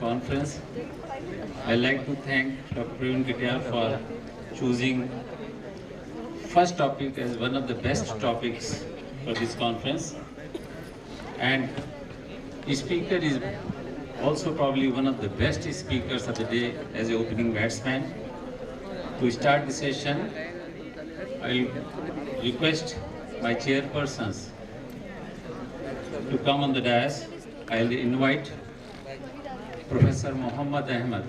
conference. I'd like to thank Dr. Praveen Katyal for choosing first topic as one of the best topics for this conference. And the speaker is also probably one of the best speakers of the day as an opening batsman. To start the session, I'll request my chairpersons to come on the dais. I'll invite Professor Muhammad Ahmed.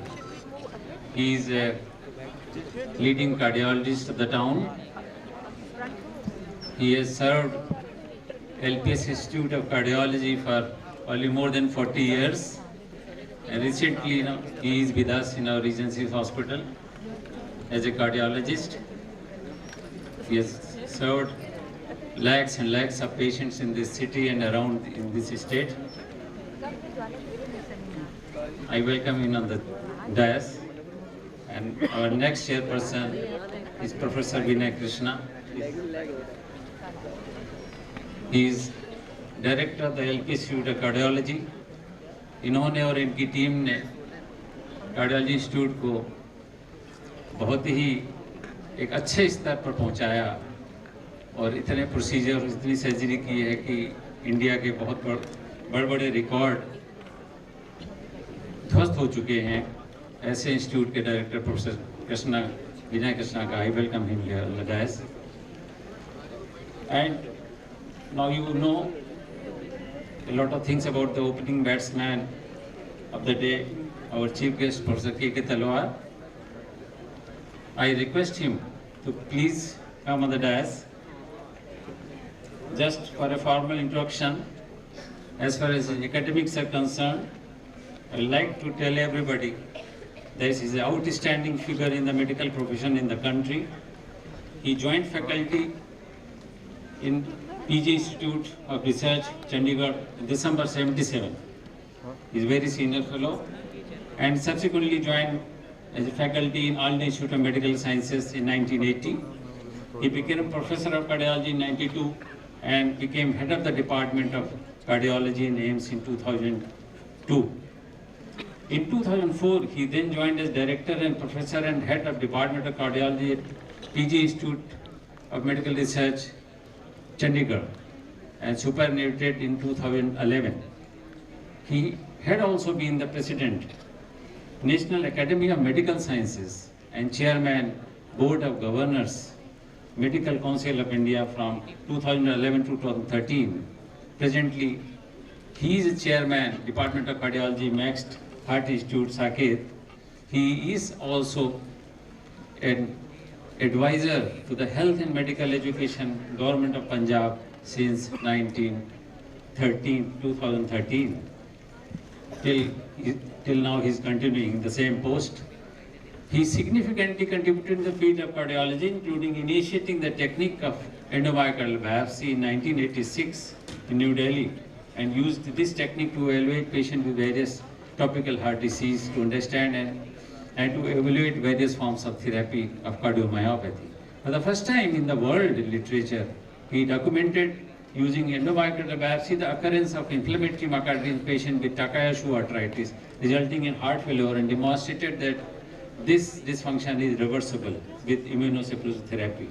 He is a leading cardiologist of the town. He has served LPS Institute of Cardiology for only more than 40 years. And recently, he is with us in our Regency Hospital as a cardiologist. He has served lakhs and lakhs of patients in this city and around in this state. I welcome him on the dais. And our next chairperson is Professor Vinay Krishna. He is director of the LP Institute of Cardiology. इन्होंने और इनकी team ने cardiology institute को बहुत ही एक अच्छे स्तर पर पहुंचाया और इतने प्रोसीजर इतनी सर्जरी की है कि इंडिया के बहुत बड़े रिकॉर्ड ध्वस्त हो चुके हैं. ऐसे इंस्टीट्यूट के डायरेक्टर प्रोफेसर कृष्णा विनय कृष्णा का I welcome him here on the dais. And now you know a lot of things about the opening batsman of the day, our chief guest, Professor K.K. Talwar. I request him to please come on the dais. Just for a formal introduction, as far as academics are concerned, I would like to tell everybody that he is an outstanding figure in the medical profession in the country. He joined faculty in PG Institute of Research, Chandigarh, in December 77. He is a very senior fellow and subsequently joined as a faculty in All India Institute of Medical Sciences in 1980. He became a professor of cardiology in 92 and became head of the Department of Cardiology in AIIMS in 2002. In 2004, he then joined as director and professor and head of Department of Cardiology at PG Institute of Medical Research, Chandigarh, and superannuated in 2011. He had also been the president, National Academy of Medical Sciences, and chairman, Board of Governors, Medical Council of India from 2011 to 2013. Presently, he is chairman, Department of Cardiology, Max Heart Institute, Saket. He is also an advisor to the Health and Medical Education Government of Punjab since 2013. Till now he is continuing the same post. He significantly contributed in the field of cardiology, including initiating the technique of endomyocardial biopsy in 1986 in New Delhi, and used this technique to evaluate patients with various tropical heart disease to understand and to evaluate various forms of therapy of cardiomyopathy. For the first time in the world literature, he documented using endomyocardial biopsy the occurrence of inflammatory myocarditis in patients with Takayasu arthritis, resulting in heart failure, and demonstrated that this dysfunction is reversible with immunosuppressive therapy.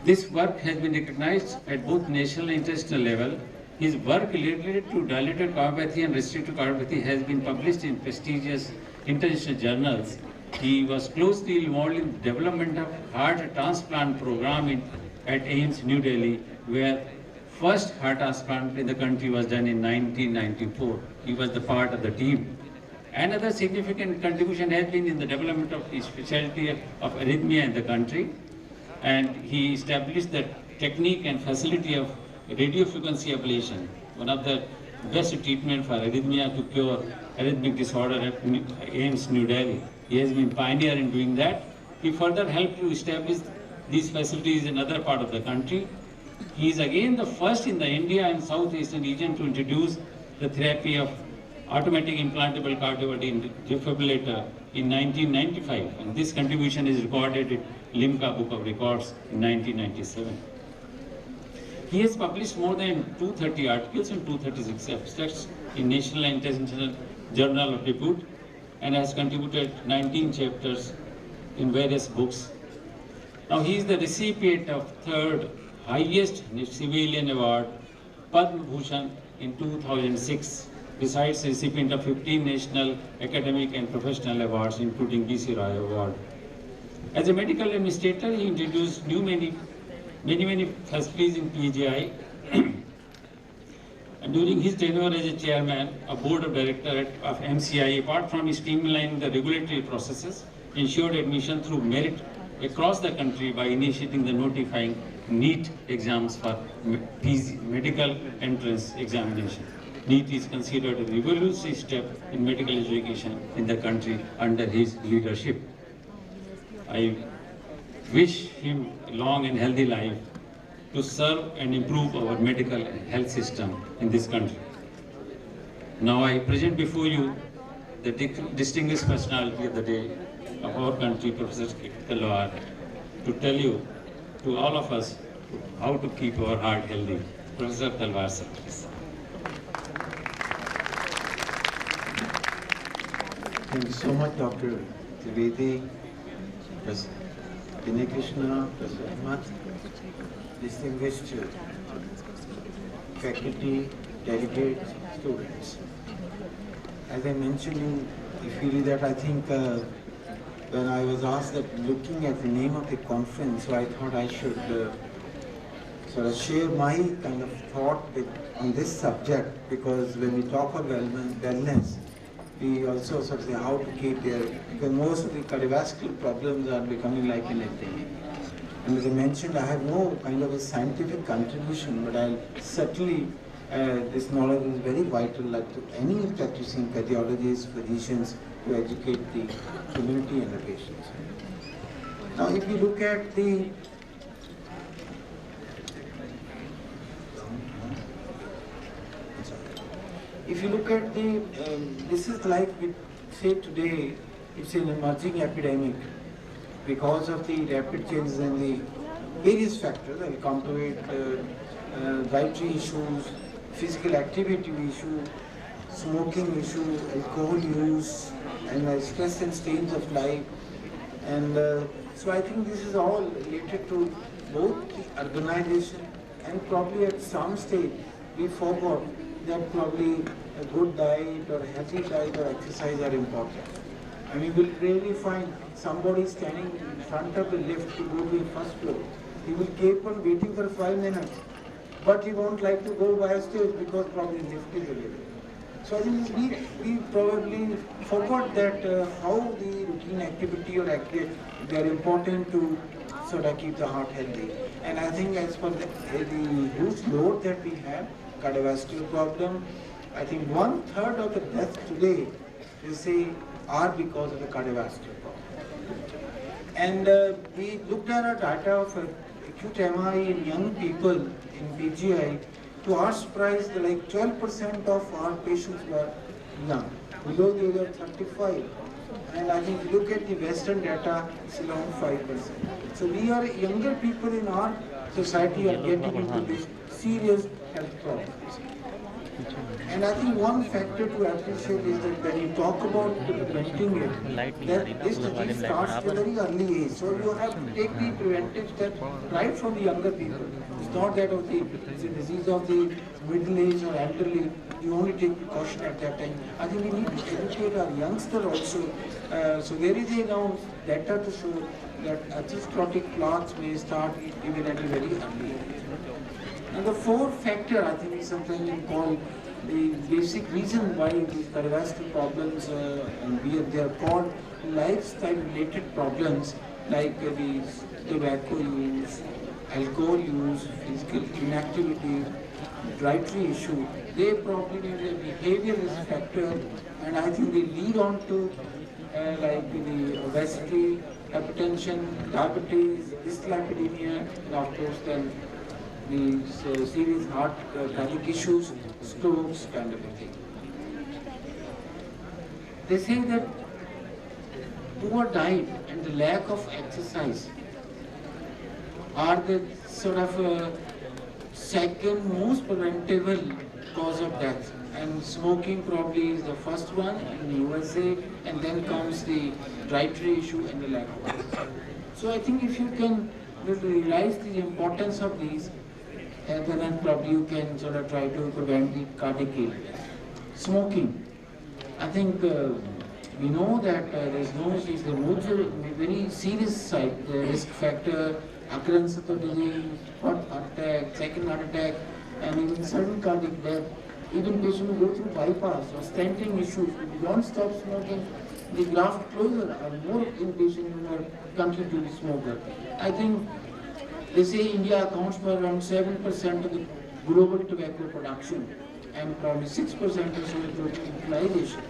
This work has been recognized at both national and international level. His work related to dilated cardiomyopathy and restrictive cardiomyopathy has been published in prestigious international journals. He was closely involved in the development of heart transplant program at AIIMS New Delhi, where first heart transplant in the country was done in 1994. He was the part of the team. Another significant contribution has been in the development of the specialty of arrhythmia in the country, and he established the technique and facility of radiofrequency ablation, one of the best treatment for arrhythmia to cure arrhythmic disorder at AIIMS New Delhi. He has been pioneer in doing that. He further helped to establish these facilities in other part of the country. He is again the first in the India and Southeastern region to introduce the therapy of automatic implantable cardiovascular defibrillator in 1995, and this contribution is recorded in Limca Book of Records in 1997. He has published more than 230 articles and 236 abstracts in national and international journal of repute and has contributed 19 chapters in various books. Now he is the recipient of third highest civilian award, Padma Bhushan in 2006, besides recipient of 15 national academic and professional awards, including B.C. Roy Award. As a medical administrator, he introduced many facilities in PGI. And during his tenure as a chairman of board of directors of MCI, apart from streamlining the regulatory processes, ensured admission through merit across the country by initiating the notifying NEET exams for medical entrance examination. NEET is considered a revolutionary step in medical education in the country under his leadership. I wish him a long and healthy life to serve and improve our medical health system in this country. Now I present before you the distinguished personality of the day of our country, Professor Talwar, to tell you, to all of us, how to keep our heart healthy. Professor Talwar, sir, please. Thank you so much, Dr. Trivedi, Professor Vinay Krishna, Professor Ahmad, distinguished faculty, delegates, students. As I mentioned in Ifili that I think when I was asked that looking at the name of the conference, so I thought I should sort of share my kind of thought on this subject, because when we talk of wellness, we also sort of say how to keep there, because most of the cardiovascular problems are becoming like an epidemic. And as I mentioned, I have no kind of a scientific contribution, but I'll certainly, this knowledge is very vital, like to any practicing cardiologists, physicians, to educate the community and the patients. Now, if you look at the this is like we say today, it's an emerging epidemic because of the rapid changes in the various factors. I'll come to it, dietary issues, physical activity issue, smoking issue, alcohol use, and stress and strains of life. And so I think this is all related to both the urbanization, and probably at some stage we forgot that probably a good diet or a healthy diet or exercise are important. And you will rarely find somebody standing in front of a lift to go to the first floor. He will keep on waiting for 5 minutes, but he won't like to go by a stage because probably the lift is available. So I think we probably forgot that how the routine activity or activity, they are important to sort of keep the heart healthy. And I think as for the huge load that we have, cardiovascular problem, I think 1/3 of the deaths today, you say, are because of the cardiovascular problem. And we looked at our data of acute MI in young people in PGI. To our surprise, like 12% of our patients were young, below the age of 35. And I think if you look at the Western data, it's around 5%. So we are younger people in our society are getting into these serious health problems. And I think one factor to appreciate is that when you talk about preventing it, that this disease starts at a very early age. So you have to take the preventive steps right from the younger people. It's not that it's a disease of the middle age or elderly. You only take precaution at that time. I think we need to educate our youngsters also. So there is a now data to show that atherosclerotic plaques may start even at a very early age. And the fourth factor, I think, is something we call the basic reason why these cardiovascular problems, they are called lifestyle-related problems, like these tobacco use, alcohol use, physical inactivity, dietary issue. They probably may be a behavior risk factor, and I think they lead on to like the obesity, hypertension, diabetes, dyslipidemia, and of course then the serious heart cardiac issues, strokes, kind of a thing. They say that poor diet and the lack of exercise are the sort of second most preventable cause of death. And smoking probably is the first one in the USA, and then comes the dietary issue and the lack of exercise. So I think if you can realize the importance of these, then probably you can sort of try to prevent the cardiac failure. Smoking. I think we know that there's the most very serious side, the risk factor, occurrence of the disease, heart attack, second heart attack, and even sudden cardiac death. Even patients who go through bypass or stenting issues, if you don't stop smoking, the graft closure are more in patients who are continue to be smoker. I think they say India accounts for around 7% of the global tobacco production and probably 6% or so of total utilization.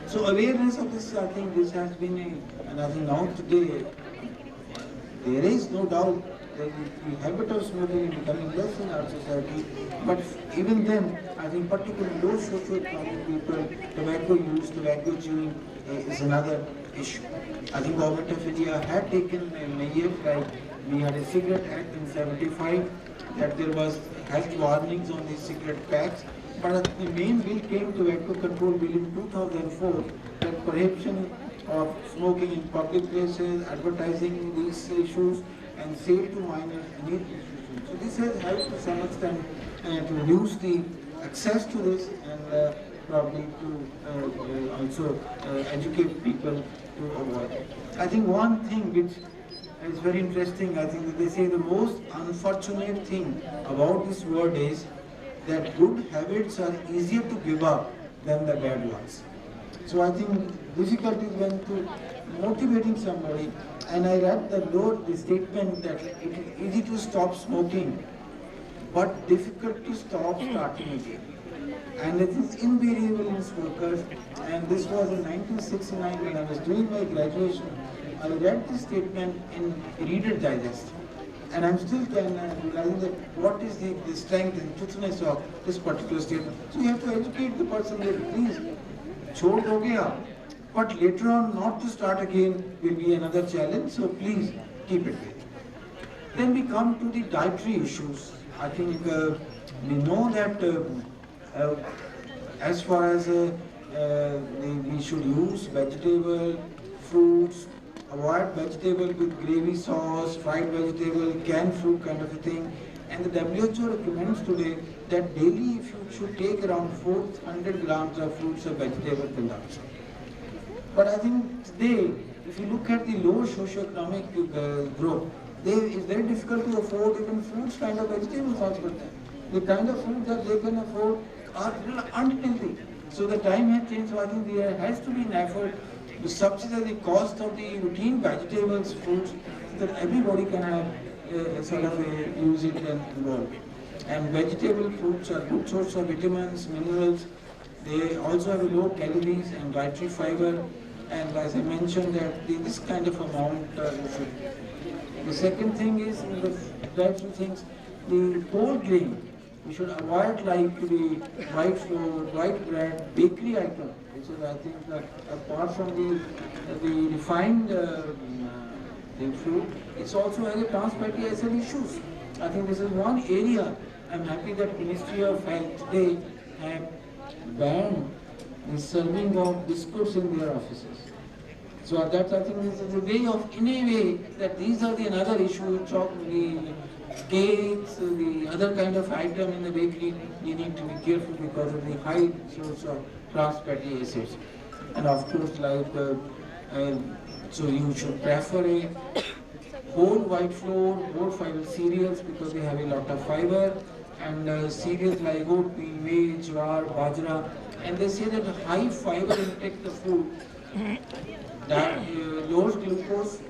So awareness of this, I think this has been and I think now today, there is no doubt that the habit of smoking is becoming less in our society, but even then, I think particularly low socio-economic people, tobacco use, tobacco chewing is another issue. I think government of India had taken measures like we had a cigarette act in 75, that there was health warnings on the cigarette packs, but the main bill came tobacco control bill in 2004, that prohibition of smoking in public places, advertising these issues, and sale to minors and age restrictions. So this has helped to some extent to reduce the access to this and probably to also educate people to avoid it. I think one thing which is very interesting, I think that they say the most unfortunate thing about this world is that good habits are easier to give up than the bad ones. So I think difficulty is when to motivating somebody, and I read the statement that it is easy to stop smoking, but difficult to stop starting again. And it is invariable in smokers, and this was in 1969 when I was doing my graduation. I read this statement in Reader Digest, and I'm still realizing that what is the strength and truthfulness of this particular statement. So you have to educate the person that please, chhod doge aap, but later on not to start again will be another challenge, so please keep it there. Then we come to the dietary issues. I think we know that as far as we should use vegetable, fruits, avoid vegetable with gravy sauce, fried vegetable, canned fruit kind of a thing. And the WHO recommends today that daily if you should take around 400 grams of fruits or vegetable consumption. But I think today, if you look at the low socioeconomic group, it's very difficult to afford even fruits kind of vegetables also. The kind of food that they can afford are unhealthy. So the time has changed, so I think there has to be an effort to subsidize the cost of the routine vegetables, fruits, so that everybody can have use it and involve. And vegetable fruits are good source of vitamins, minerals. They also have a low calories and dietary fiber. And as I mentioned, that this kind of amount you should. The second thing is in the dietary things, the whole grain. We should avoid like the white flour, white bread, bakery item. Which is I think apart from the refined food, it's also has a trans fatty acid issues. I think this is one area. I'm happy that Ministry of Health today have banned the serving of biscuits in their offices. So that I think this is a way of, in a way, that these are the another issue, the cakes, the other kind of item in the bakery, you need to be careful because of the high source of trans fatty acids. And of course, like, so you should prefer a whole white flour, whole fiber cereals because they have a lot of fiber, and cereals like oat, pea, maize, jowar, bajra, and they say that high fiber intake the food that lowers glucose,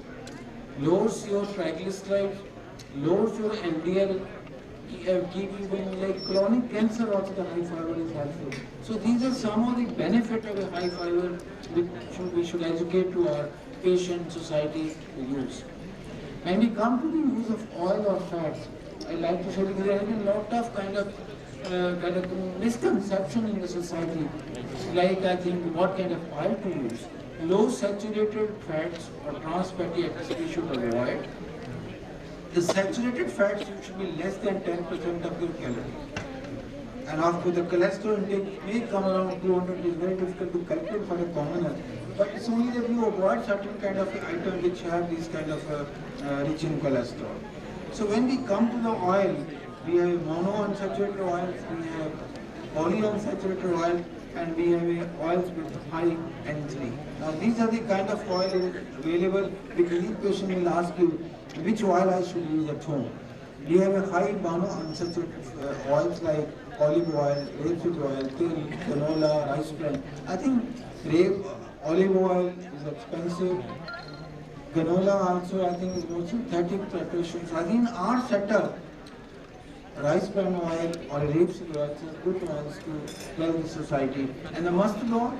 lowers your triglycerides, lowers your LDL, keep even like chronic cancer also the high fiber is helpful. So these are some of the benefits of a high fiber which we should educate to our patient society to use. When we come to the use of oil or fats, I like to say that there has been a lot of kind of misconception in the society. Like I think what kind of oil to use. Low saturated fats or trans fatty acids we should avoid. The saturated fats should be less than 10% of your calories. And of course, the cholesterol intake may come around 200. It is very difficult to calculate for a commoner. But it's only that you avoid certain kind of items which have this kind of rich in cholesterol. So when we come to the oil, we have monounsaturated oils, we have polyunsaturated oil, and we have oils with high N3. Now these are the kind of oil available because each patient will ask you which oil I should use at home. We have a high monounsaturated oils like olive oil, rapeseed oil, till, canola, rice bran. I think olive oil is expensive. Canola also I think is more synthetic preparation. So I think in our setup, rice bran oil or rapeseed oil is good oils to tell the society. And the mustard oil.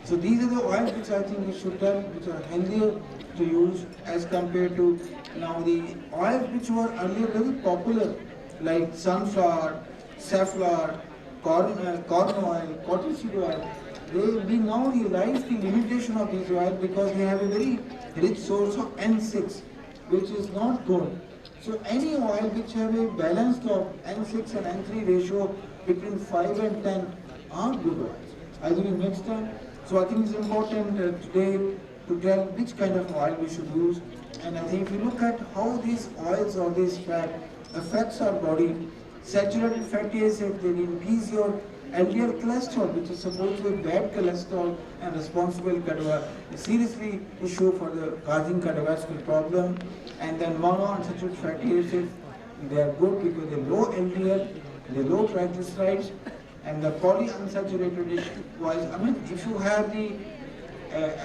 So these are the oils which I think we should tell, which are healthier to use as compared to now the oils which were earlier very popular, like sunflower, safflower, corn oil, cottonseed oil. We now realize the limitation of these oils because they have a very rich source of N6, which is not good. So any oil which have a balance of N6 and N3 ratio between 5 and 10 are good oils. I think next time. So I think it's important today to tell which kind of oil we should use. And I think if you look at how these oils or this fat affects our body, saturated fatty acids, they increase your LDL cholesterol, which is supposed to be bad cholesterol and responsible seriously issue for the causing cardiovascular problem. And then monounsaturated fatty acids, they are good because they low LDL, they low triglycerides, and the polyunsaturated oils. I mean, if you have the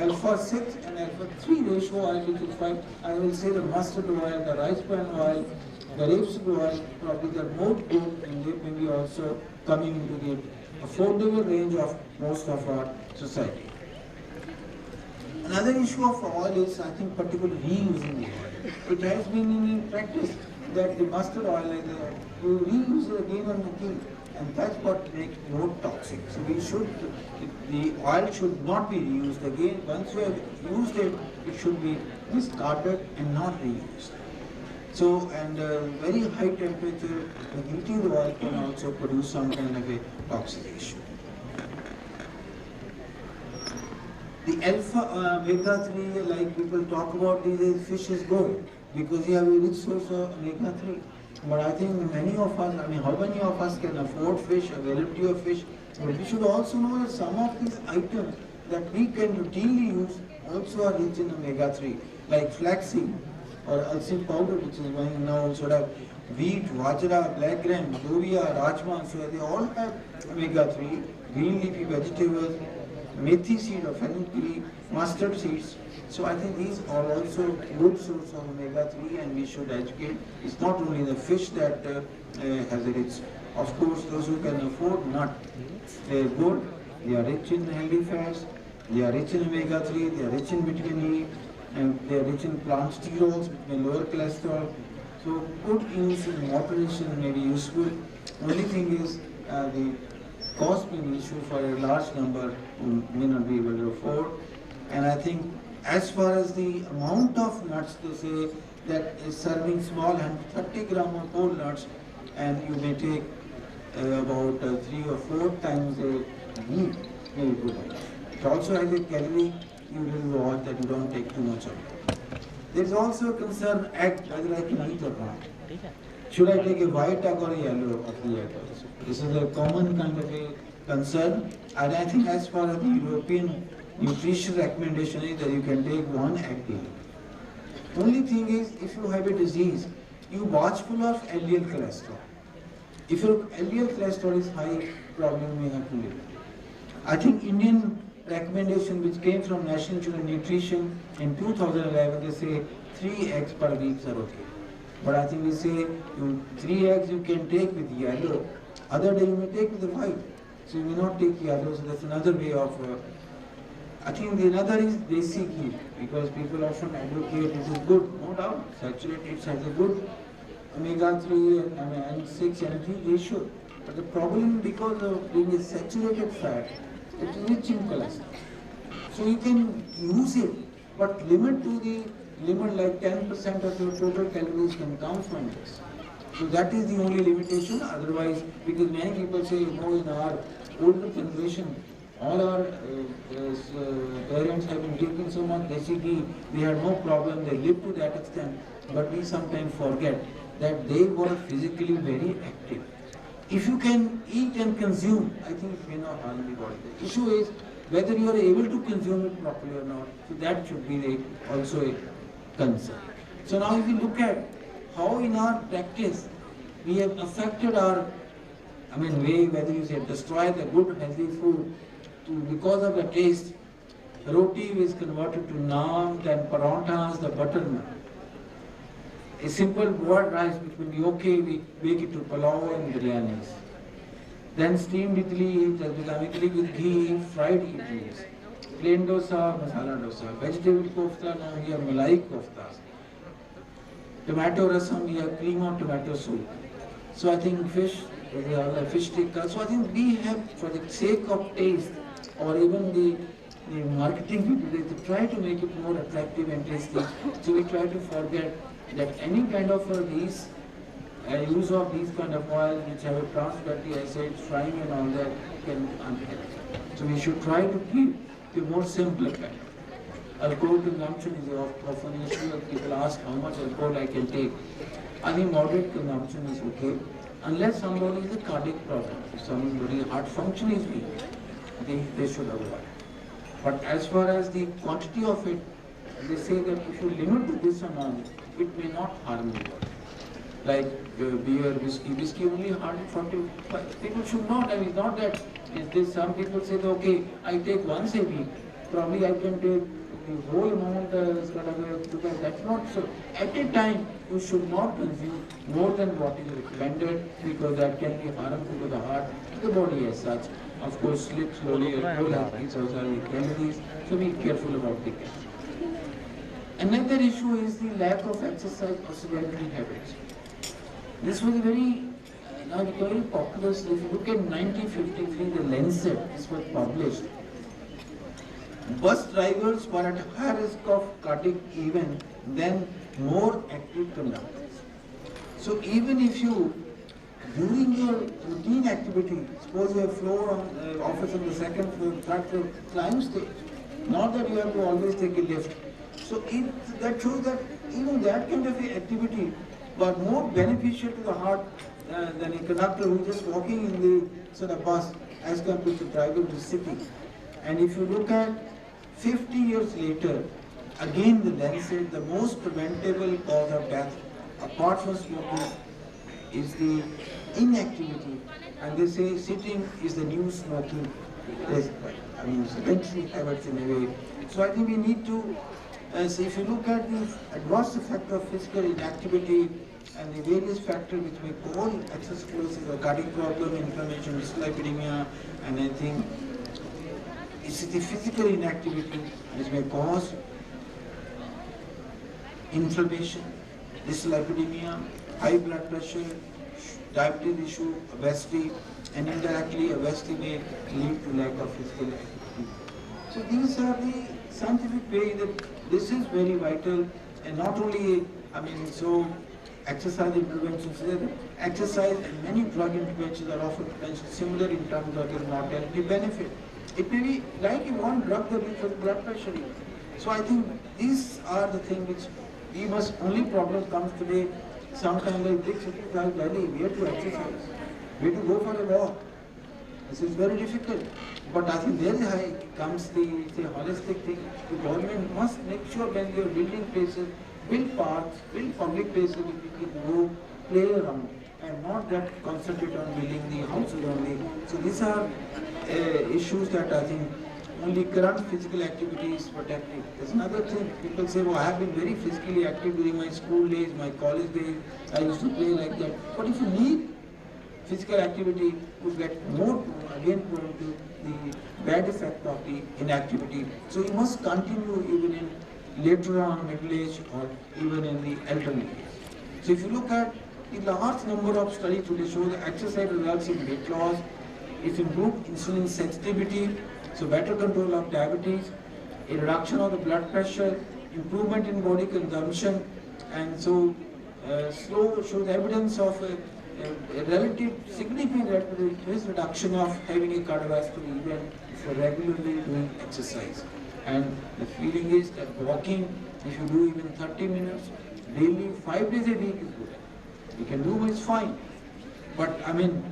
alpha 6 and alpha 3 ratio oil, which is 5, I will say the mustard oil, the rice bran oil, the rapeseed oil, probably they are more good and they may be also coming into the affordable range of most of our society. Another issue of oil is, I think, particularly reusing the oil. It has been in practice that the mustard oil, you reuse it again and again, and that's what makes it more toxic. So the oil should not be reused again. Once you have used it, it should be discarded and not reused. So, and very high temperature, the heating the oil can also produce some kind of a toxic issue. The alpha omega-3, like people talk about, these fish is good because you have a rich source of omega-3. But I think many of us, I mean, how many of us can afford fish, availability of fish? But we should also know that some of these items that we can routinely use also are rich in omega-3, like flaxseed or alsin powder, which is going now sort of wheat, vajra, black gram, dovia, rajma, so they all have omega-3, green leafy vegetables, methi seed or fenugreek, mustard seeds. So I think these are also good source of omega-3 and we should educate. It's not only the fish that has a rich. Of course, those who can afford nut, they are good. They are rich in healthy fats. They are rich in omega-3. They are rich in vitamin E. And they are rich in plant sterols, which may lower cholesterol. So good use in moderation may be useful. Only thing is the cost may be issue for a large number who may not be able to afford. And I think as far as the amount of nuts, they say that is serving small hand 30 gram of whole nuts, and you may take about 3 or 4 times a week. Very good. It also has a calorie. You will watch that you don't take too much of it. There is also a concern whether I can eat or not. Should I take a white egg or a yellow of the egg? This is a common kind of a concern, and I think as far as the European nutrition recommendation is that you can take 1 egg daily. Only thing is, if you have a disease, you watchful of LDL cholesterol. If your LDL cholesterol is high, probably you may have to live. I think Indian recommendation which came from National Institute of Nutrition in 2011, they say 3 eggs per week are okay. But I think we say 3 eggs you can take with yellow, other day you may take with the white. So you may not take yellow, so that's another way of I think the another is desi ghee, because people often advocate it is good, no doubt, saturated has a good omega-3 and 6 and 3 ratio. But the problem because of being a saturated fat, it is rich in cholesterol. So you can use it, but limit to the limit like 10% of your total calories can come from this. So that is the only limitation. Otherwise, because many people say, you know, in our older generation, all our parents have been taking so much desi ghee, they had no problem, they lived to that extent. But we sometimes forget that they were physically very active. If you can eat and consume, I think it may not harm the body. The issue is whether you are able to consume it properly or not. So that should be also a concern. So now if you look at how in our practice we have affected our, way, whether you say destroy the good healthy food because of the taste, roti is converted to naan, then paranthas, the butter naan. A simple boiled rice which will be okay, we make it to pulao and biryanis. Then steamed idli, it has become idli with ghee, fried idlis. Plain dosa, masala dosa. Vegetable kofta, now we have malai koftas. Tomato rasam, we have cream of tomato soup. So I think fish, we have fish tikka. So I think we have, for the sake of taste, or even the marketing people, they try to make it more attractive and tasty. So we try to forget that any kind of these use of these kind of oil which have a trans fatty acids, frying and all that can be unhealthy. So we should try to keep the more simpler kind. Alcohol consumption is often an issue. People ask how much alcohol I can take. I think moderate consumption is okay, unless somebody is a cardiac problem. If somebody's heart function is weak, they should avoid. But as far as the quantity of it, they say that if you limit this amount, it may not harm the body. Like beer, whiskey only harm 40. People should not. It's not that. Some people say, that, okay, I take once a week. Probably I can take the whole amount because that's not so. At a time, you should not consume more than what is recommended because that can be harmful to the heart, to the body as such. Of course, slowly, it's also remedies. So be careful about the case. Another issue is the lack of exercise or sedentary habits. This was very popular. If you look at 1953, the Lancet, this was published. Bus drivers were at higher risk of cardiac event than more active conductors. So even if you, during your routine activity, suppose you have floor on office on the second floor, third floor, climb stage, not that you have to always take a lift. So that shows that even that kind of activity was more beneficial to the heart than a conductor who is just walking in the bus as compared to driver who is sitting. And if you look at 50 years later, again the Lancet, the most preventable cause of death, apart from smoking, is the inactivity. And they say sitting is the new smoking. Sedentary habits in a way. So I think we need to, so if you look at the adverse effect of physical inactivity and the various factors which may cause atherosclerosis or cardiac problem, inflammation, dyslipidemia, and I think it's the physical inactivity which may cause inflammation, dyslipidemia, high blood pressure, diabetes issue, obesity, and indirectly obesity may lead to lack of physical activity. So these are the scientific way that this is very vital, and not only, so exercise interventions, exercise and many drug interventions are often similar in terms of their mortality benefit. It may be like one drug that is for blood pressure. So I think these are the things which we must, only problem comes today, sometimes like big cities like Delhi, we have to exercise, we have to go for a walk. This is very difficult. But I think there comes the holistic thing. The government must make sure when they are building places, build parks, build public places where people can go, play around, and not that concentrate on building the houses only. So these are issues that I think only current physical activity is protecting. There's another thing, people say, I have been very physically active during my school days, my college days, I used to play like that. But if you need physical activity, you get more, again, prone to the bad effect of the inactivity. So you must continue even in later on middle age or even in the elderly age. So if you look at the large number of studies today show that exercise results in weight loss, it improves insulin sensitivity, so better control of diabetes, a reduction of the blood pressure, improvement in body consumption, and so shows evidence of a relative significant reduction of having a cardiovascular event for regularly doing exercise. And the feeling is that walking, if you do even 30 minutes daily, 5 days a week is good. You can do it's fine. But I mean,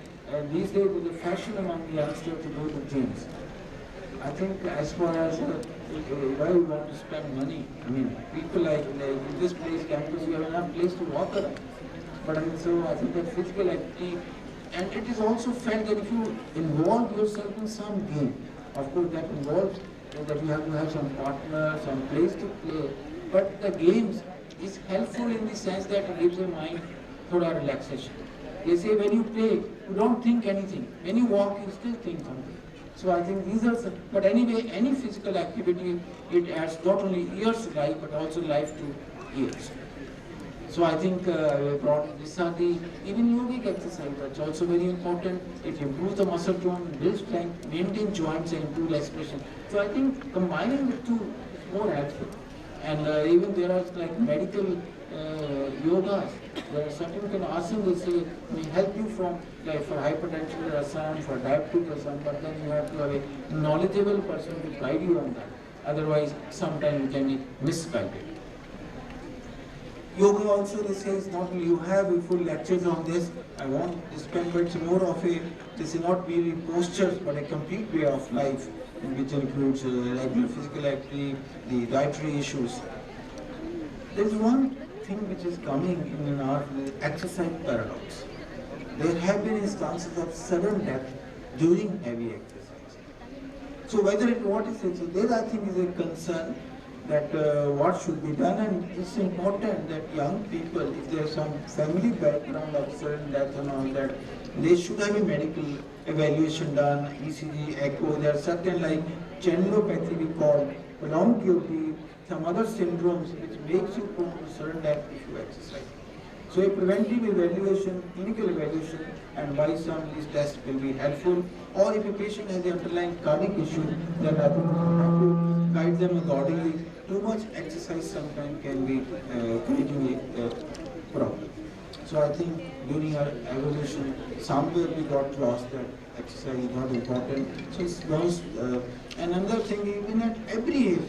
these days there's a fashion among the youngsters to go to gyms. I think as far as why we want to spend money, I mean, people like in this place, campus, you have enough place to walk around. But I mean, so I think that physical activity, and it is also felt that if you involve yourself in some game, of course that involves that you have to have some partner, some place to play. But the games is helpful in the sense that it gives your mind thoda relaxation. They say when you play, you don't think anything. When you walk, you still think something. So I think these are some, but anyway, any physical activity, it adds not only years to life, but also life to years. So I think these are the, even yogic exercise, that's also very important. It improves the muscle tone, builds strength, maintains joints and improves respiration. So I think combining the two is more helpful. And even there are like medical yogas. There are certain kind of asanas they say may help you from, like for hypertension there are some, for diabetes there are some, but then you have to have a knowledgeable person to guide you on that. Otherwise, sometimes you can be misguided. Yoga also, they say, is not only you have a full lectures on this. I want to spend, but it's more of a, this is not really postures, but a complete way of life, which includes regular physical activity, the dietary issues. There's one thing which is coming in our exercise paradox. There have been instances of sudden death during heavy exercise. So whether it, what is it, so there I think is a concern that what should be done, and it's important that young people, if there's some family background of sudden death and all that, they should have a medical evaluation done, ECG, echo, there are certain like chenilopathy we call, bronchiopathy, some other syndromes which makes you prone to sudden death if you exercise. So a preventive evaluation, clinical evaluation, and by some these tests will be helpful. Or if a patient has the underlying cardiac issue, then I think we have to guide them accordingly. Too much exercise sometimes can be creating a problem. So I think during our evolution, somewhere we got lost that exercise is not important. So it's once, and another thing, even at every age,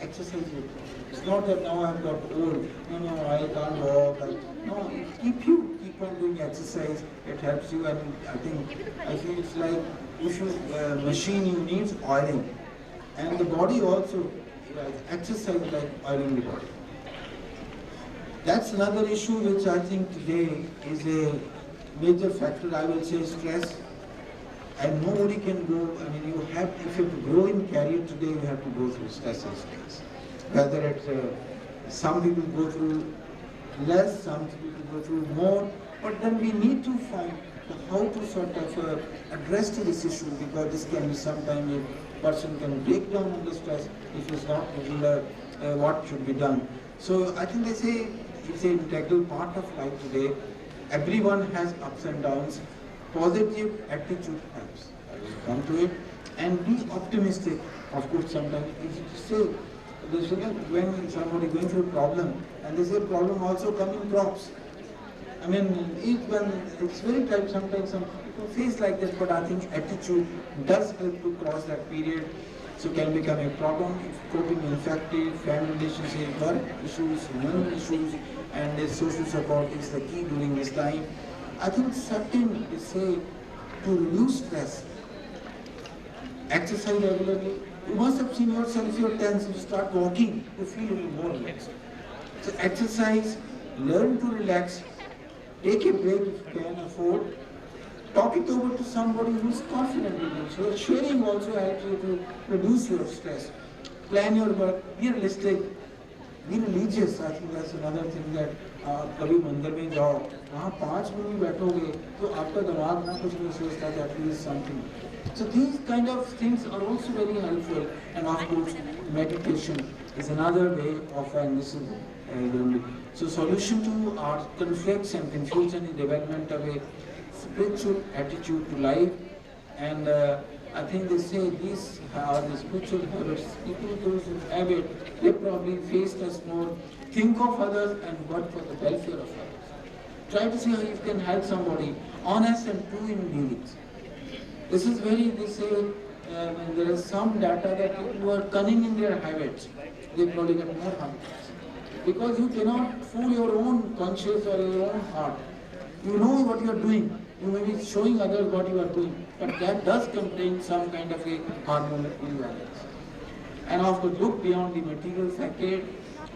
exercise is important. It's not that now I've got old, no, I can't walk. No, keep on doing exercise. It helps you, and I feel it's like if you machine, you need oiling, and the body also exercise like oiling the body. That's another issue which I think today is a major factor. I will say stress, and nobody can go. I mean, you have, if you have to grow in career today, you have to go through stress and strains. Whether it's some people go through less, some people go through more, but then we need to find how to sort of address this issue, because this can be sometimes a person can break down under stress if it's not regular. What should be done? So I think they say it's an integral part of life today. Everyone has ups and downs. Positive attitude helps. I will come to it. And be optimistic. Of course, sometimes it's easy to say. When somebody going through a problem, and they say problem also come in drops. I mean, it's very tight. Sometimes some people face like this, but I think attitude does help to cross that period. So can become a problem if coping ineffective, family relationship, work issues, money issues, and the social support is the key during this time. I think certain, they say, to reduce stress, exercise regularly. You must have seen yourself, if you're tense, you start walking, you feel a little more relaxed. So exercise, learn to relax, take a break if you can afford, talk it over to somebody who is confident with you. So sharing also helps you to reduce your stress. Plan your work, be realistic, be religious. I think that's another thing that कभी मंदिर में जाओ, वहाँ 5 minute बैठोगे तो आपका दिमाग ना कुछ नहीं सोचता that at least something. So these kind of things are also very helpful, and of course meditation is another way of, and this is so solution to our conflicts and confusion in development of a spiritual attitude to life. And I think they say these are the spiritual habits. People those who have it, they probably face us more, think of others and work for the welfare of others. Try to see how you can help somebody, honest and true in dealings. This is very, they say, there is some data that people who are cunning in their habits, they probably get more harm. Because you cannot fool your own conscience or your own heart. You know what you are doing. You may be showing others what you are doing, but that does contain some kind of a hormonal imbalance. And of course, look beyond the material facade.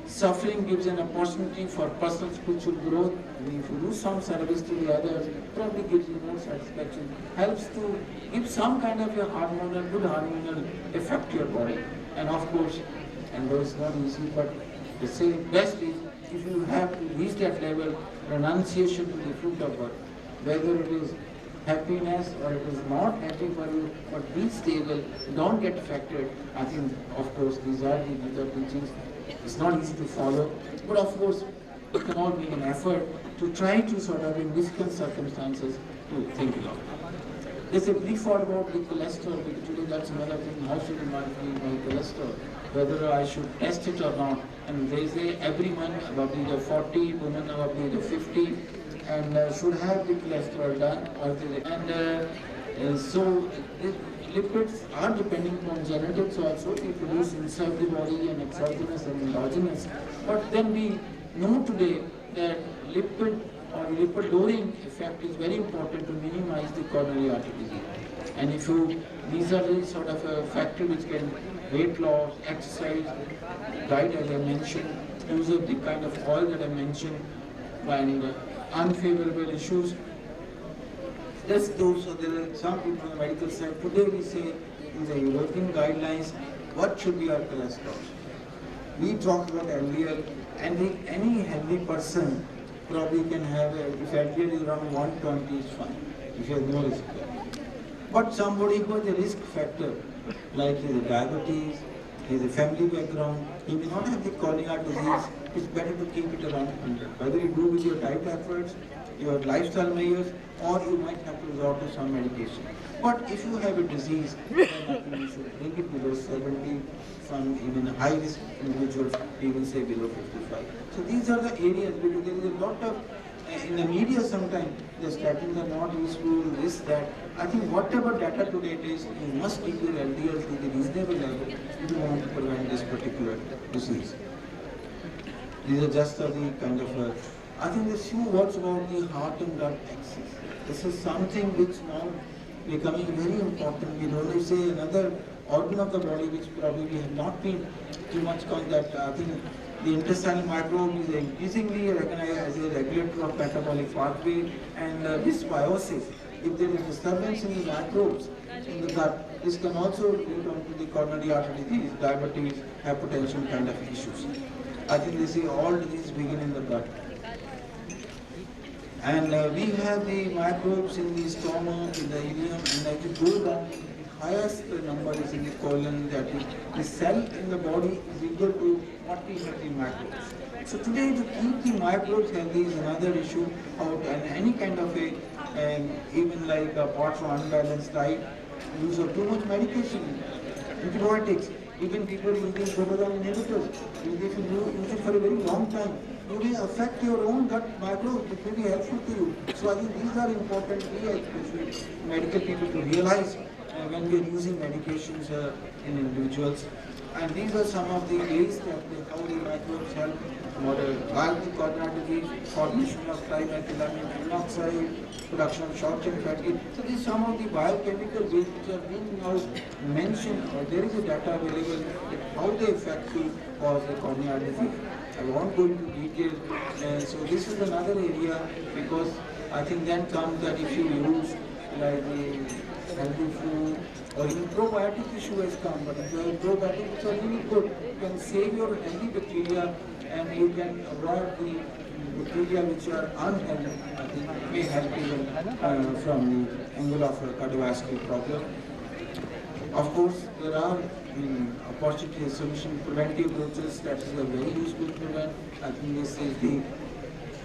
Suffering gives an opportunity for personal spiritual growth. And if you do some service to the others, probably gives you more satisfaction. Helps to give some kind of a hormonal, good hormonal effect to your body. And of course, and though it's not easy, but the say best is if you have to reach that level, renunciation to the fruit of work, whether it is happiness or it is not happy for you, but be stable, don't get affected. I think, of course, these are the teachings. It's not easy to follow, but of course, we can all make an effort to try to sort of, in difficult circumstances, to think about it. There's a brief thought about the cholesterol, because today that's another thing, how should I manage my cholesterol, whether I should test it or not. And they say every month above the age of 40, women above the age of 50, and should have the cholesterol done. So lipids are depending upon genetics also. They produce inside the body and exogenous and endogenous. But then we know today that lipid or lipid lowering effect is very important to minimize the coronary artery disease. And if you, these are the sort of a factor which can weight loss, exercise, diet as I mentioned, use of the kind of oil that I mentioned, and unfavorable issues. Just those, so there are some people on the medical side. Today we say in the European guidelines, what should be our cholesterol? We talked about LDL, and any healthy person probably can have, if LDL is around 120 is fine, if he has no risk. But somebody who has a risk factor, like he has diabetes, he has a family background, he may not have the coronary artery disease, it's better to keep it around 100. Whether you do with your diet efforts, your lifestyle measures, or you might have to resort to some medication. But if you have a disease, then I think you should bring it below 70. Some even high-risk individuals, we will say below 55. So these are the areas, because there is a lot of, in the media sometimes, the statins are not useful, this, that. I think whatever data today it is, you must keep your LDL to the reasonable level if you want to prevent this particular disease. These are just the kind of, I think there's few words about the heart and blood axis. This is something which now becoming very important. We only say another organ of the body which probably we have not been too much on that. I think the intestinal microbe is increasingly recognized as a regulator of metabolic pathway and dysbiosis. If there is disturbance in the microbes in the gut, this can also lead on to the coronary artery disease, diabetes, hypertension kind of issues. I think they say all diseases begin in the gut. And we have the microbes in the stomach, in the ileum, and as you go down, the highest number is in the colon, that is, the cell in the body is equal to 40 healthy microbes. So today to keep the microbes healthy is another issue out, and any kind of a, even like apart from unbalanced diet, use of too much medication, antibiotics, even people using proton inhibitors, if you use it for a very long time, you may affect your own gut microbes, it may be helpful to you. So I think these are important, especially medical people, to realize when we are using medications in individuals. And these are some of the ways that how the microbes help the coronary disease, formation of trimethylamine monoxide, production of short-chain fatty. So these are some of the biochemical ways which are being now mentioned, or there is a data available that how they affect the cause of coronary disease. I won't go into detail. So this is another area, because I think then comes that if you use like the healthy food, or even probiotic issue has come, but if you have probiotics which are really good, you can save your healthy bacteria and you can avoid the bacteria which are unhealthy. I think may help even from the angle of a cardiovascular problem. Of course, there are opportunity solution preventive approaches that is very useful to prevent. I think this is the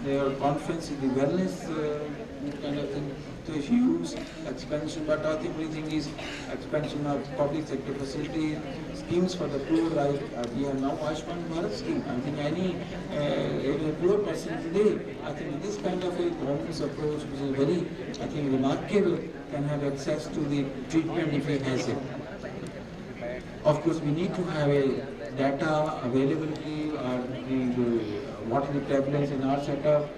their conference in the wellness kind of thing. So if you use expansion, but ultimately thing is expansion of public sector facility schemes for the poor, like we have now Ayushman Bharat scheme. I think any poor person today, I think this kind of a government's approach, which is very, I think, remarkable, can have access to the treatment if he has it. Of course, we need to have a data availability, or what is the prevalence in our setup,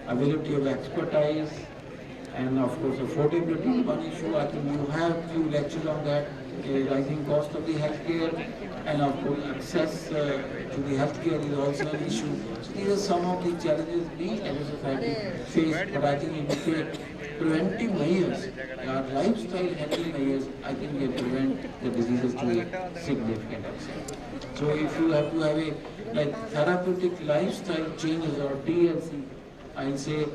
availability of expertise, and of course affordability. One issue, I think you have few lectures on that, rising cost of the healthcare, and of course access to the healthcare is also an issue. So these are some of the challenges we as a society face, but I think if we take preventive measures, lifestyle healthy measures, I think we can prevent the diseases to a significant extent. So if you have to have a therapeutic lifestyle changes, or TLC, I'll say,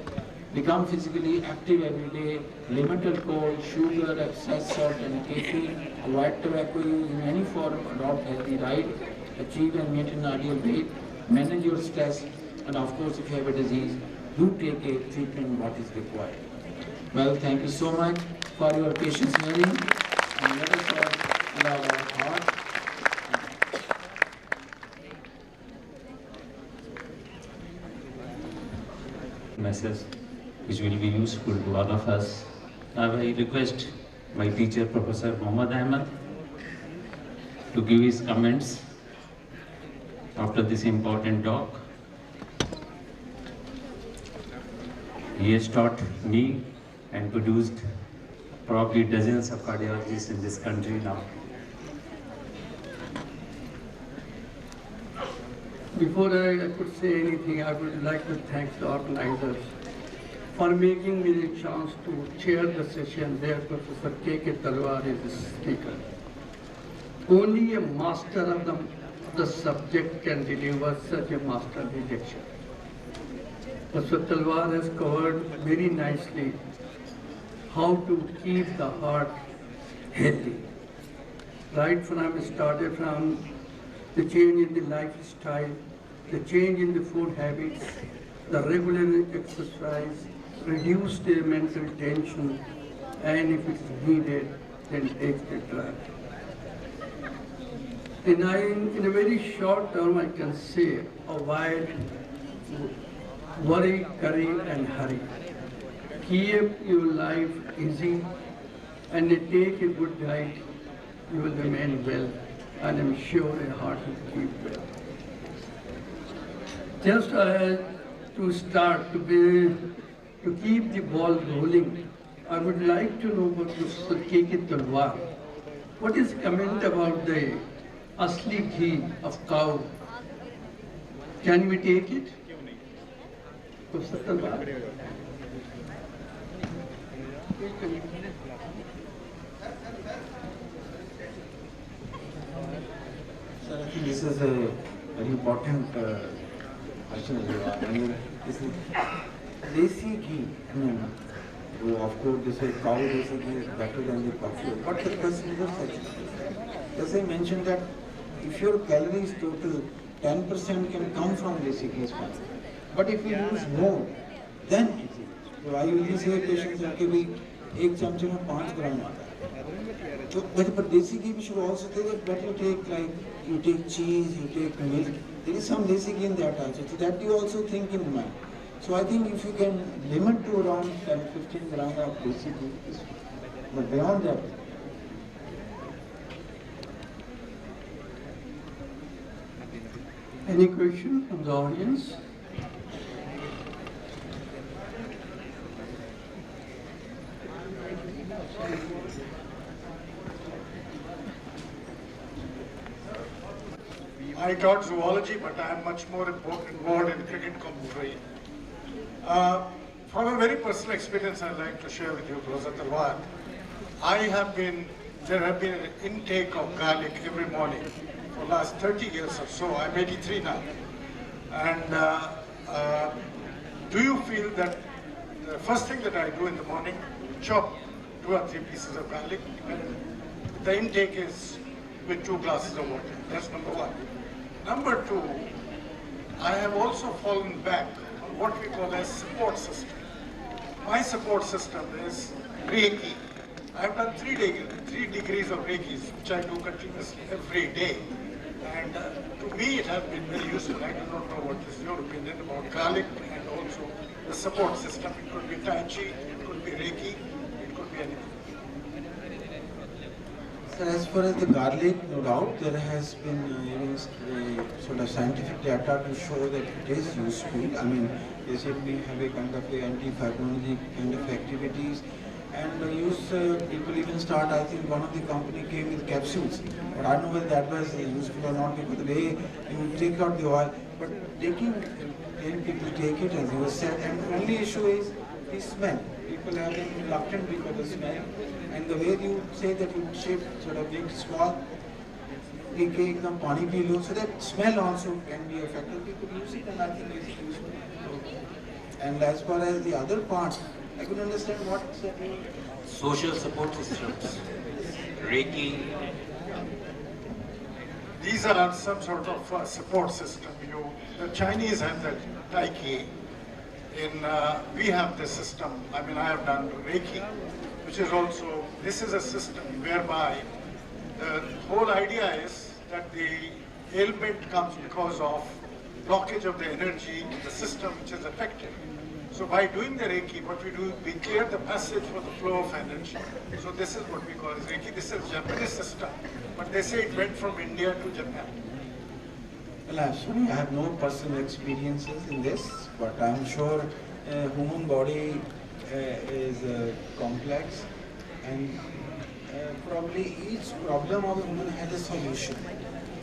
become physically active every day, limit alcohol, sugar, excess salt and caffeine, avoid tobacco use in any form, adopt healthy diet, achieve and maintain ideal weight, manage your stress, and of course if you have a disease, do take a treatment what is required. Well, thank you so much for your patience hearing, and let us all allow our heart. Message which will be useful to all of us. Now I request my teacher, Professor Mohammad Ahmed, to give his comments after this important talk. He has taught me and produced probably dozens of cardiologists in this country now. Before I could say anything, I would like to thank the organizers for making me the chance to chair the session where Professor K.K. Talwar is the speaker. Only a master of the subject can deliver such a masterly lecture. Professor Talwar has covered very nicely how to keep the heart healthy. Right from started from the change in the lifestyle, the change in the food habits, the regular exercise, reduce the mental tension, and if it's needed, then take the drug. In a very short term, I can say, avoid worry, curry, and hurry. Keep your life easy and take a good diet. You will remain well, and I'm sure your heart will keep well. Just to start, to keep the ball rolling, I would like to know about Professor K.K. Talwar. What is comment about the asli ghee of cow? Can we take it? Professor Talwar? Sir, I think this is a very important question you are. I mean, this is desi ghee. So of course, they say cow desi ghee is better than the buffalo. But the question is such. As I mentioned that if your calories total 10% can come from desi ghee is fine. But if you use more, then it is. So I usually say patients that we एक चमचे में 5 ग्राम आता है. So, but desi ghee we should also take it. But you take you take cheese, you take milk. There is some desi ghee in that also. So that you also think in mind. So I think if you can limit to around 10-15 grams of desi ghee, but beyond that. Any question from the audience? I taught zoology, but I am much more involved in cricket commentary. From a very personal experience, I'd like to share with you, Professor Talwar. There have been an intake of garlic every morning for the last 30 years or so. I'm 83 now. And do you feel that the first thing that I do in the morning, chop 2 or 3 pieces of garlic, and the intake is with 2 glasses of water. That's number 1. Number 2, I have also fallen back what we call as support system. My support system is Reiki. I've done 3 degrees of Reiki, which I do continuously every day. And to me, it has been very useful. I do not know what is your opinion about garlic and also the support system. It could be Tai Chi, it could be Reiki, it could be anything. So as far as the garlic, no doubt, there has been even sort of scientific data to show that it is useful. I mean, they said we have a kind of a anti-fibrinogen kind of activities. And people even start, I think one of the company came with capsules. But I don't know whether that was useful or not, because the way you take out the oil, but taking, when people take it, as you said, and the only issue is the smell. People have been reluctant because of the smell. And the way you say that you shape sort of big small, एकदम पानी P low, so that smell also can be affected. People use it, and I think it's useful. And as far as the other part, I couldn't understand what said. Social support systems, Reiki. These are some sort of support system. The Chinese have that Tai Chi. We have this system. I mean, I have done Reiki, which is also, this is a system whereby the whole idea is that the ailment comes because of blockage of the energy in the system which is affected. So by doing the Reiki, what we do, we clear the passage for the flow of energy. So this is what we call as Reiki. This is Japanese system, but they say it went from India to Japan. Well, actually, I have no personal experiences in this, but I'm sure human body is complex, and probably each problem of a human has a solution,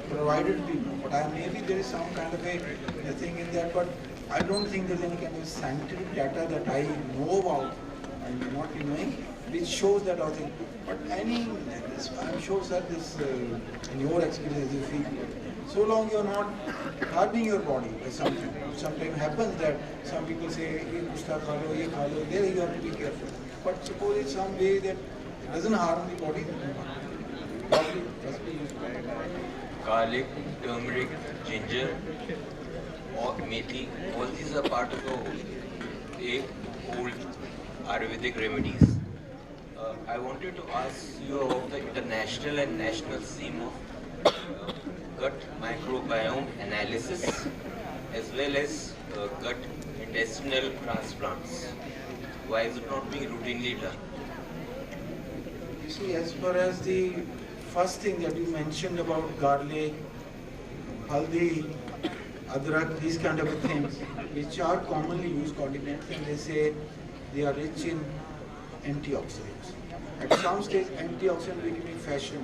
provided we know. But maybe there is some kind of a thing in that, but I don't think there's any kind of scientific data that I know about, I may not be knowing, which shows that I think. But I'm sure that this, in your experience, you feel, so long you're not harming your body by something. Sometimes happens that some people say, ye gusta kha lo, ye kha lo, there you have to be careful. But suppose it's some way that it doesn't harm the body, probably must be used. Garlic, turmeric, ginger, or methi, all these are part of the old Ayurvedic remedies. I wanted to ask you about the international and national scheme of gut microbiome analysis as well as gut intestinal transplants. Why is it not being routinely done? You see, as far as the first thing that you mentioned about garlic, haldi, adrak, these kind of things, which are commonly used condiments, and they say they are rich in antioxidants. At some stage, antioxidant became a fashion.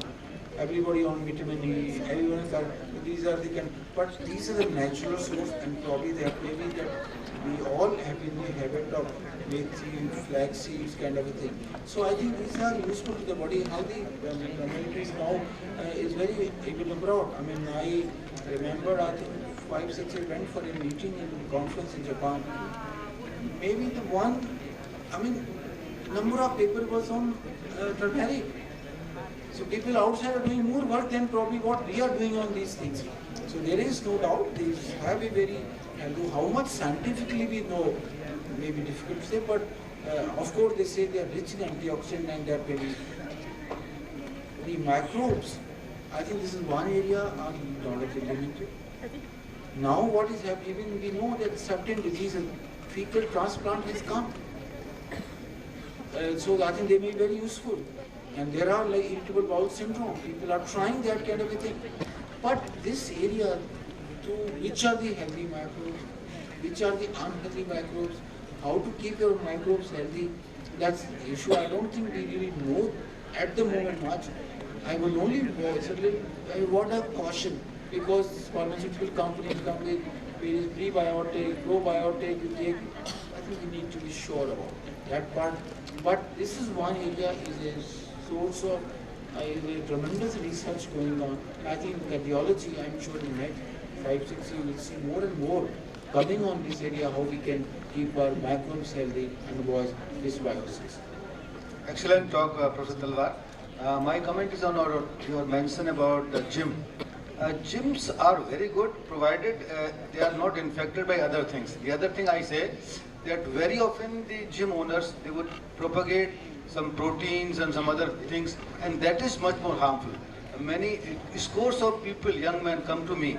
Everybody on vitamin E, everyone is that these are the but these are the natural source, and probably that maybe that we all have in the habit of methi, flax seeds, kind of a thing. So I think these are useful to the body. How the communities now is very able abroad. I mean, I remember I think 5-6 years went for a meeting in a conference in Japan. Maybe the one, I mean, number of paper was on turmeric. So people outside are doing more work than probably what we are doing on these things. So there is no doubt these have a very, how much scientifically we know, may be difficult to say, but of course they say they are rich in antioxidant and they are very, the microbes, I think this is one area our knowledge is limited. Now what is happening, we know that certain diseases, fecal transplant has come. So I think they may be very useful. And there are like irritable bowel syndrome. People are trying that kind of a thing. But this area, to which are the healthy microbes, which are the unhealthy microbes, how to keep your microbes healthy, that's the issue. I don't think we really know at the moment much. I will only want a caution, because pharmaceutical companies come with various prebiotic, probiotic, you take. I think we need to be sure about that part. But this is one area, is a source of tremendous research going on. I think cardiology, I'm sure in the next 5-6 years, you will see more and more coming on this area, how we can keep our microbes healthy and avoid dysbiosis. Excellent talk, Professor Talwar. My comment is on your mention about the gym. Gyms are very good provided they are not infected by other things. The other thing I say that very often the gym owners, they would propagate some proteins and some other things, and that is much more harmful. Many scores of people, young men, come to me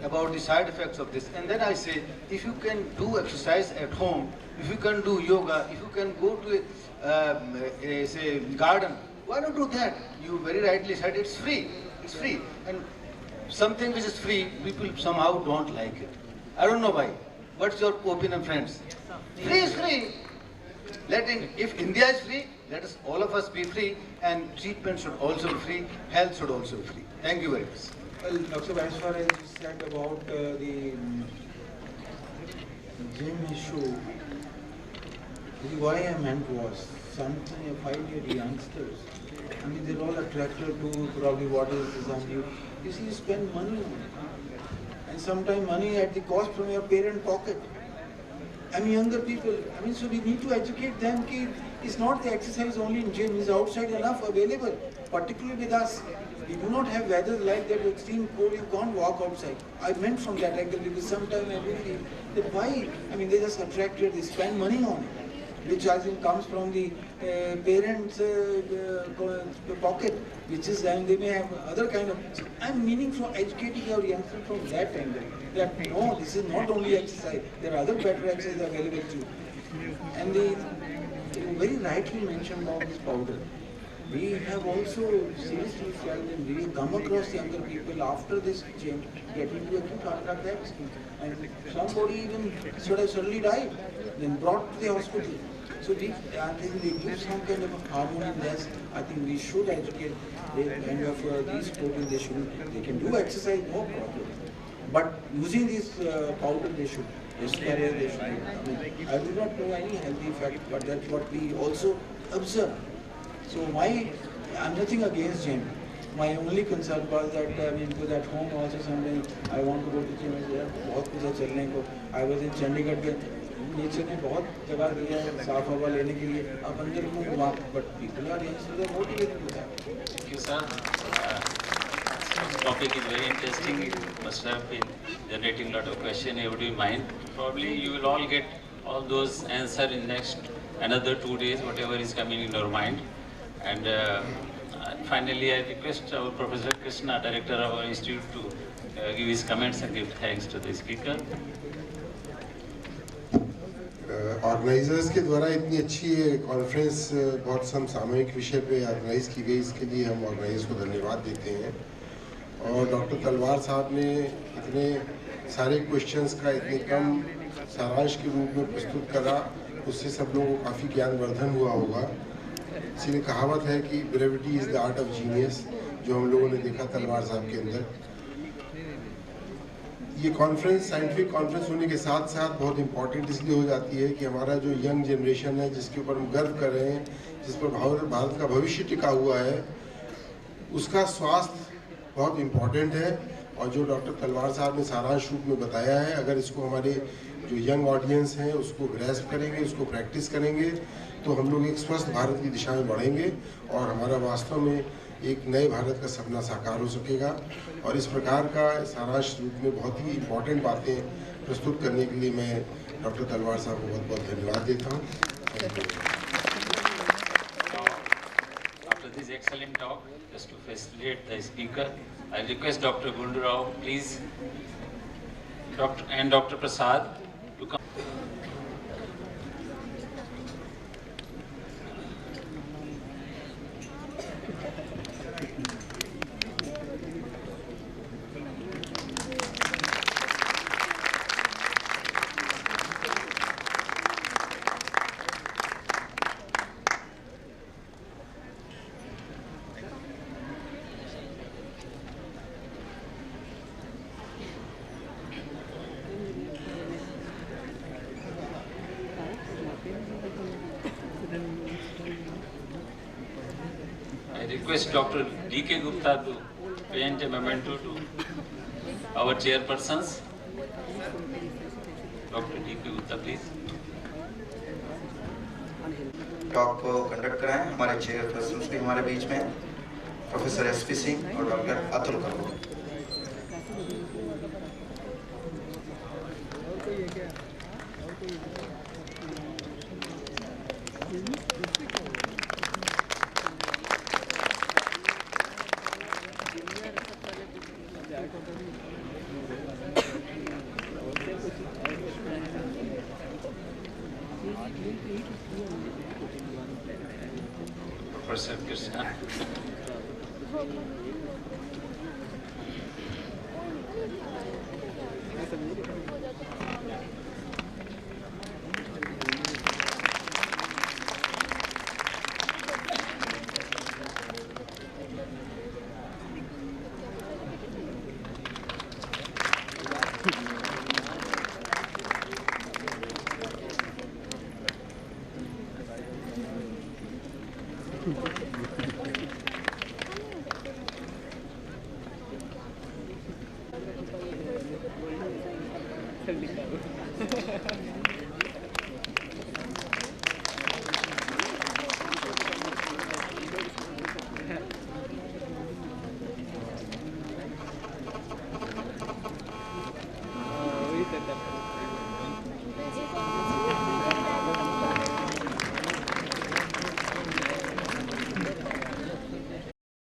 about the side effects of this, and then I say, if you can do exercise at home, if you can do yoga, if you can go to a say garden, why not do that? You very rightly said it's free. It's free, and something which is free, people somehow don't like it. I don't know why. What's your opinion, friends? Free is free. If India is free, let us all of us be free, and treatment should also be free, health should also be free. Thank you very much. Well, Dr. As far as you said about the gym issue, why I meant was something I find your youngsters. I mean, they're all attracted to probably what is this. You see, you spend money on it, and sometimes money at the cost from your parent pocket. I mean, younger people. I mean, so we need to educate them. That it's not the exercise only in gym. It's outside enough available, particularly with us. We do not have weather like that, extreme cold. You can't walk outside. I meant from that angle because sometimes I feel that why? I mean, they just attracted. They spend money on it, which I think comes from the parents' pocket, which is, and they may have other kind of. So I'm meaning for educating our youngsters from that angle. That no, this is not only exercise. There are other better exercises available too. And they very rightly mentioned about this powder. We have also seriously felt and we come across younger people after this change get into acute heart attacks, and somebody even sort of suddenly died, then brought to the hospital. So I think they give some kind of a harmony in this. I think we should educate kind of these proteins. They can do exercise, no problem. But using this powder, they should. This carrier, they should. I do not know any healthy effect, but that's what we also observe. So I'm nothing against gym. My only concern was that because at home also sometimes I want to go to gym. बहुत कुछ है चलने को. I was in Chandigarh के nature ने बहुत जगह दिया है साफ हवा लेने के लिए. अब अंदर में वहाँ, but people are motivated to that. Thank you, sir. This topic is very interesting. It must have been generating a lot of questions in everybody's mind. Probably you will all get all those answers in next another 2 days, whatever is coming in your mind. And finally, I request our Professor Krishna, Director of our institute, to give his comments and give thanks to the speaker. Organisers के द्वारा इतनी अच्छी conference बहुत समसामयिक विषय पे organise की गई, इसके लिए हम ऑर्गेनाइजर्स को धन्यवाद देते हैं। और डॉक्टर तलवार साहब ने इतने सारे क्वेश्चंस का इतने कम सारांश के रूप में प्रस्तुत करा, उससे सब लोगों को काफ़ी ज्ञानवर्धन हुआ होगा। इसीलिए कहावत है कि brevity is the art of genius, जो हम लोगों ने देखा तलवार साहब के अंदर। ये कॉन्फ्रेंस साइंटिफिक कॉन्फ्रेंस होने के साथ साथ बहुत इम्पॉर्टेंट इसलिए हो जाती है कि हमारा जो यंग जनरेशन है, जिसके ऊपर हम गर्व कर रहे हैं, जिस पर भारत का भविष्य टिका हुआ है, उसका स्वास्थ्य बहुत इम्पॉर्टेंट है। और जो डॉक्टर तलवार साहब ने सारांश रूप में बताया है, अगर इसको हमारे जो यंग ऑडियंस हैं उसको ग्रैस्प करेंगे, उसको प्रैक्टिस करेंगे, तो हम लोग एक स्वस्थ भारत की दिशा में बढ़ेंगे और हमारा वास्तव में एक नए भारत का सपना साकार हो सकेगा। और इस प्रकार का सारांश रूप में बहुत ही इम्पोर्टेंट बातें प्रस्तुत करने के लिए मैं डॉक्टर तलवार साहब को बहुत बहुत धन्यवाद देता हूँ। After this excellent talk, just to facilitate the speaker, I request Dr. Gundu Rao, please, and Dr. Prasad to come. I request Dr. D.K. Gupta to present a memento to our chairpersons. Dr. D.K. Gupta, please. Talk को conduct कराएं हमारे chairperson भी हमारे बीच में professor SP Singh और doctor Atul Kapoor. Professor Krishna.